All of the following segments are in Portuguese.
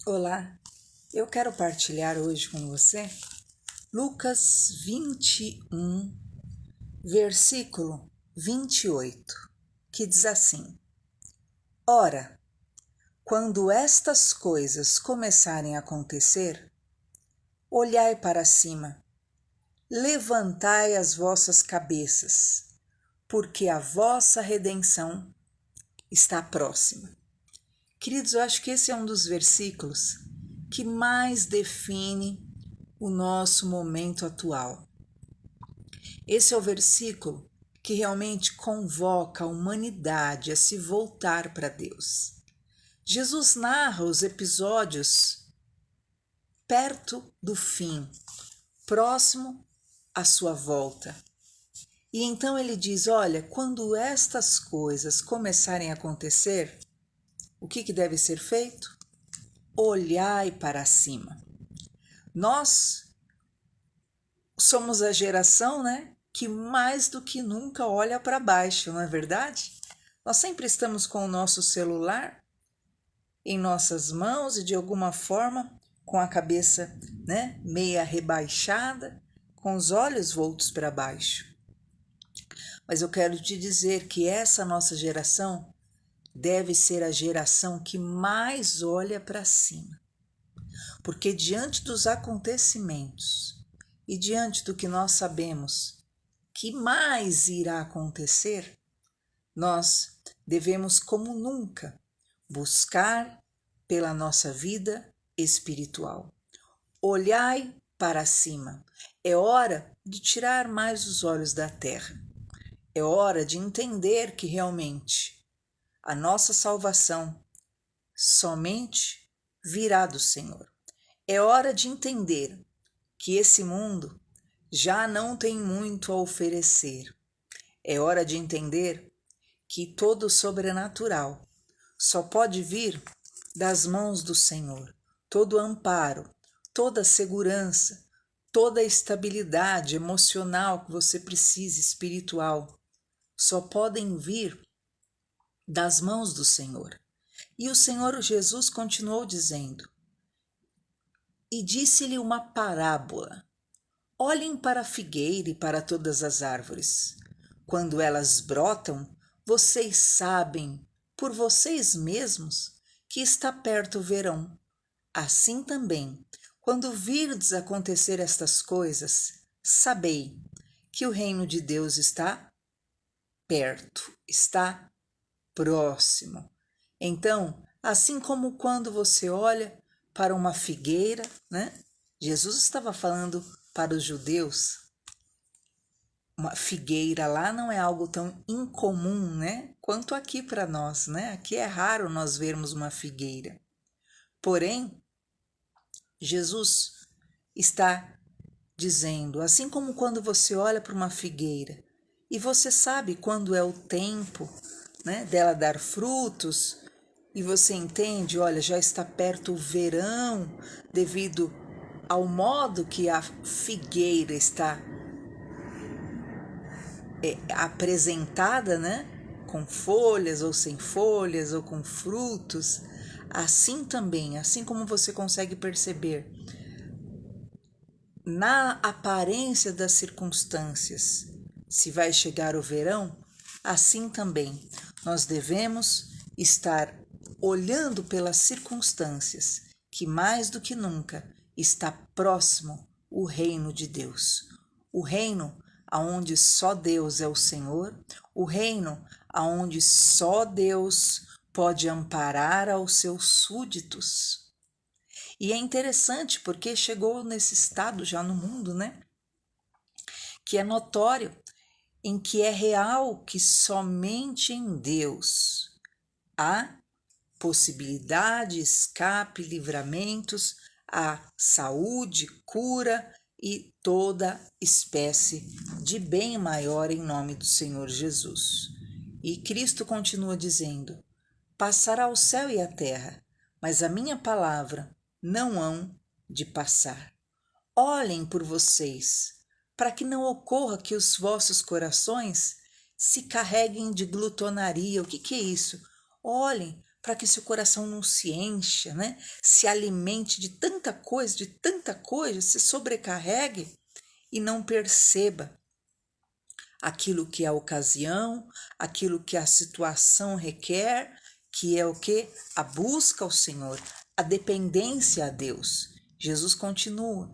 Olá, eu quero partilhar hoje com você Lucas 21, versículo 28, que diz assim: Ora, quando estas coisas começarem a acontecer, olhai para cima, levantai as vossas cabeças, porque a vossa redenção está próxima. Queridos, eu acho que esse é um dos versículos que mais define o nosso momento atual. Esse é o versículo que realmente convoca a humanidade a se voltar para Deus. Jesus narra os episódios perto do fim, próximo à sua volta. E então ele diz: olha, quando estas coisas começarem a acontecer, o que deve ser feito? Olhai para cima. Nós somos a geração, que mais do que nunca olha para baixo, não é verdade? Nós sempre estamos com o nosso celular em nossas mãos e de alguma forma com a cabeça, meia rebaixada, com os olhos voltos para baixo. Mas eu quero te dizer que essa nossa geração deve ser a geração que mais olha para cima. Porque diante dos acontecimentos e diante do que nós sabemos que mais irá acontecer, nós devemos, como nunca, buscar pela nossa vida espiritual. Olhai para cima. É hora de tirar mais os olhos da terra. É hora de entender que realmente a nossa salvação somente virá do Senhor. É hora de entender que esse mundo já não tem muito a oferecer. É hora de entender que todo o sobrenatural só pode vir das mãos do Senhor. Todo amparo, toda segurança, toda estabilidade emocional que você precisa, espiritual, só podem vir das mãos do Senhor. E o Senhor Jesus continuou dizendo: e disse-lhe uma parábola: olhem para a figueira e para todas as árvores. Quando elas brotam, vocês sabem, por vocês mesmos, que está perto o verão. Assim também, quando virdes acontecer estas coisas, sabei que o reino de Deus está perto, está próximo. Então, assim como quando você olha para uma figueira, Jesus estava falando para os judeus. Uma figueira lá não é algo tão incomum, quanto aqui para nós, Aqui é raro nós vermos uma figueira. Porém, Jesus está dizendo, assim como quando você olha para uma figueira e você sabe quando é o tempo, dela dar frutos, e você entende, olha, já está perto o verão, devido ao modo que a figueira está apresentada, com folhas ou sem folhas ou com frutos. Assim também, assim como você consegue perceber na aparência das circunstâncias se vai chegar o verão, assim também nós devemos estar olhando pelas circunstâncias que mais do que nunca está próximo o reino de Deus. O reino aonde só Deus é o Senhor, o reino aonde só Deus pode amparar aos seus súditos. E é interessante porque chegou nesse estado já no mundo, que é notório, em que é real que somente em Deus há possibilidade, escape, livramentos, há saúde, cura e toda espécie de bem maior em nome do Senhor Jesus. E Cristo continua dizendo: passará o céu e a terra, mas a minha palavra não hão de passar. Olhem por vocês, para que não ocorra que os vossos corações se carreguem de glutonaria. O que é isso? Olhem para que seu coração não se encha, né? Se alimente de tanta coisa, se sobrecarregue e não perceba aquilo que a ocasião, aquilo que a situação requer, que é o que? A busca ao Senhor, a dependência a Deus. Jesus continua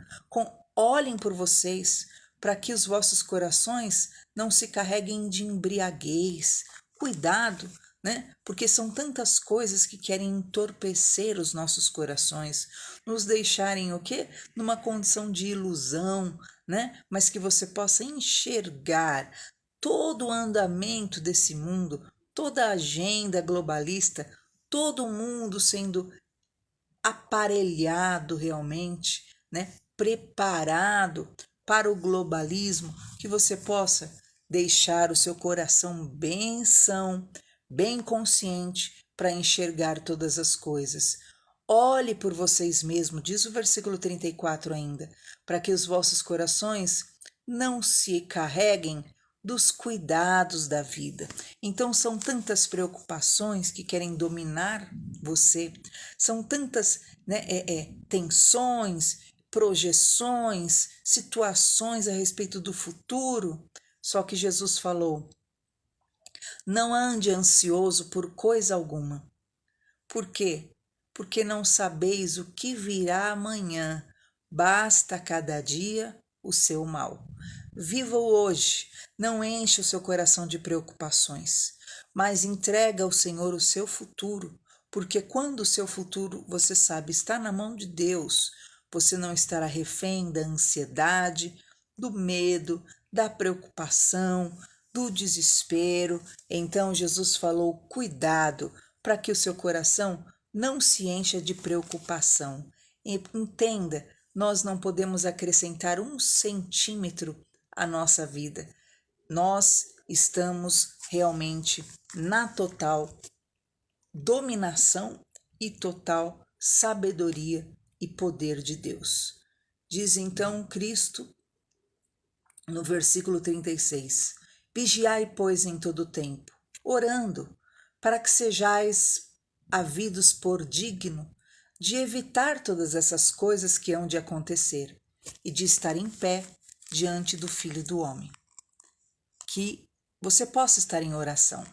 olhem por vocês, para que os vossos corações não se carreguem de embriaguez. Cuidado, né? Porque são tantas coisas que querem entorpecer os nossos corações, nos deixarem o quê? Numa condição de ilusão, né? Mas que você possa enxergar todo o andamento desse mundo, toda a agenda globalista, todo mundo sendo aparelhado realmente, né? Preparado para o globalismo, que você possa deixar o seu coração bem são, bem consciente para enxergar todas as coisas. Olhe por vocês mesmos, diz o versículo 34 ainda, para que os vossos corações não se carreguem dos cuidados da vida. Então são tantas preocupações que querem dominar você, são tantas tensões, projeções, situações a respeito do futuro. Só que Jesus falou: não ande ansioso por coisa alguma. Por quê? Porque não sabeis o que virá amanhã. Basta cada dia o seu mal. Viva o hoje, não enche o seu coração de preocupações, mas entrega ao Senhor o seu futuro, porque quando o seu futuro, você sabe, está na mão de Deus, você não estará refém da ansiedade, do medo, da preocupação, do desespero. Então Jesus falou: cuidado para que o seu coração não se encha de preocupação. Entenda, nós não podemos acrescentar 1 centímetro à nossa vida. Nós estamos realmente na total dominação e total sabedoria e poder de Deus. Diz então Cristo no versículo 36: vigiai, pois, em todo o tempo, orando, para que sejais havidos por digno de evitar todas essas coisas que hão de acontecer e de estar em pé diante do Filho do Homem. Que você possa estar em oração,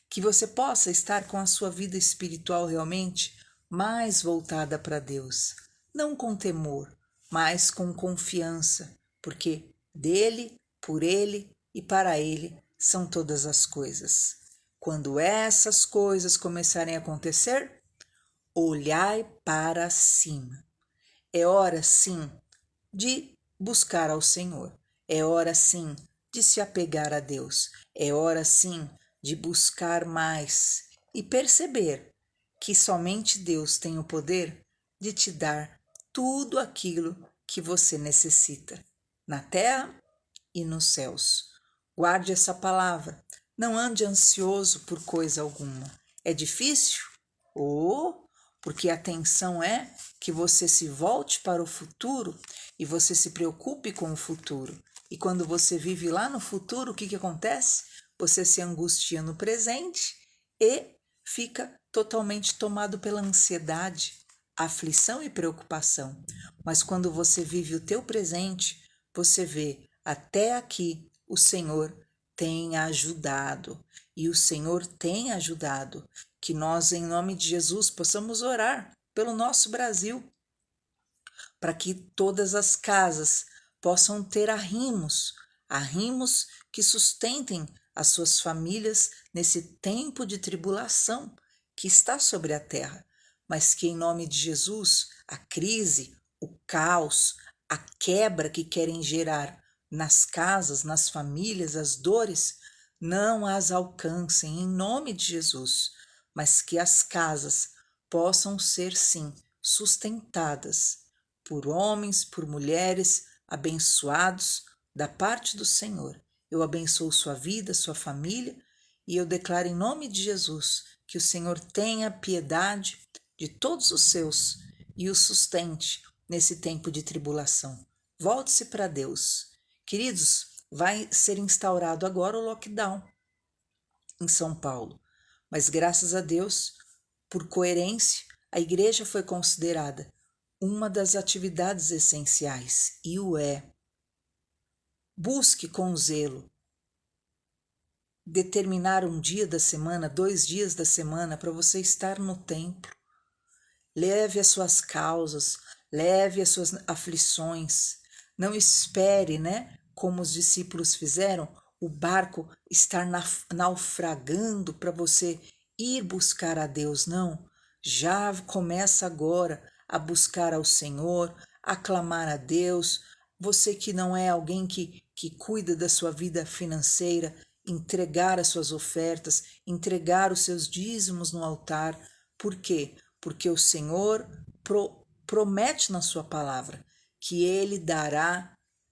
que você possa estar com a sua vida espiritual realmente mais voltada para Deus, não com temor, mas com confiança, porque dele, por ele e para ele são todas as coisas. Quando essas coisas começarem a acontecer, olhai para cima. É hora, sim, de buscar ao Senhor. É hora, sim, de se apegar a Deus. É hora, sim, de buscar mais e perceber que somente Deus tem o poder de te dar tudo aquilo que você necessita, na terra e nos céus. Guarde essa palavra. Não ande ansioso por coisa alguma. É difícil? Porque a tensão é que você se volte para o futuro e você se preocupe com o futuro. E quando você vive lá no futuro, o que acontece? Você se angustia no presente e fica totalmente tomado pela ansiedade, aflição e preocupação. Mas quando você vive o teu presente, você vê: até aqui o Senhor tem ajudado, e o Senhor tem ajudado. Que nós, em nome de Jesus, possamos orar pelo nosso Brasil, para que todas as casas possam ter arrimos que sustentem as suas famílias nesse tempo de tribulação que está sobre a terra, mas que, em nome de Jesus, a crise, o caos, a quebra que querem gerar nas casas, nas famílias, as dores, não as alcancem em nome de Jesus, mas que as casas possam ser, sim, sustentadas por homens, por mulheres abençoados da parte do Senhor. Eu abençoo sua vida, sua família, e eu declaro em nome de Jesus que o Senhor tenha piedade de todos os seus e o sustente nesse tempo de tribulação. Volte-se para Deus. Queridos, vai ser instaurado agora o lockdown em São Paulo, mas graças a Deus Por coerência, a igreja foi considerada uma das atividades essenciais e o é. Busque com zelo determinar um dia da semana, 2 dias da semana para você estar no templo. Leve as suas causas, leve as suas aflições. Não espere, como os discípulos fizeram, o barco estar naufragando para você ir buscar a Deus. Não, já começa agora a buscar ao Senhor, a clamar a Deus. Você que não é alguém que cuida da sua vida financeira, entregar as suas ofertas, entregar os seus dízimos no altar. Por quê? Porque o Senhor promete na sua palavra que Ele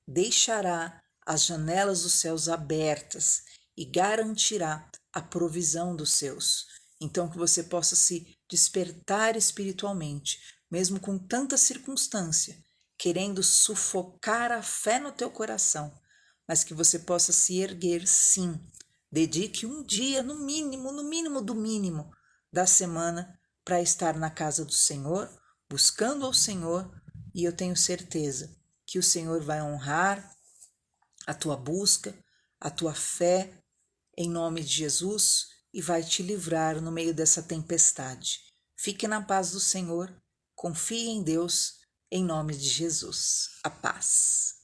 deixará as janelas dos céus abertas e garantirá a provisão dos seus. Então que você possa se despertar espiritualmente, mesmo com tanta circunstância, querendo sufocar a fé no teu coração, mas que você possa se erguer, sim. Dedique um dia, no mínimo do mínimo da semana, para estar na casa do Senhor, buscando ao Senhor, e eu tenho certeza que o Senhor vai honrar a tua busca, a tua fé, em nome de Jesus, e vai te livrar no meio dessa tempestade. Fique na paz do Senhor, confie em Deus, em nome de Jesus. A paz.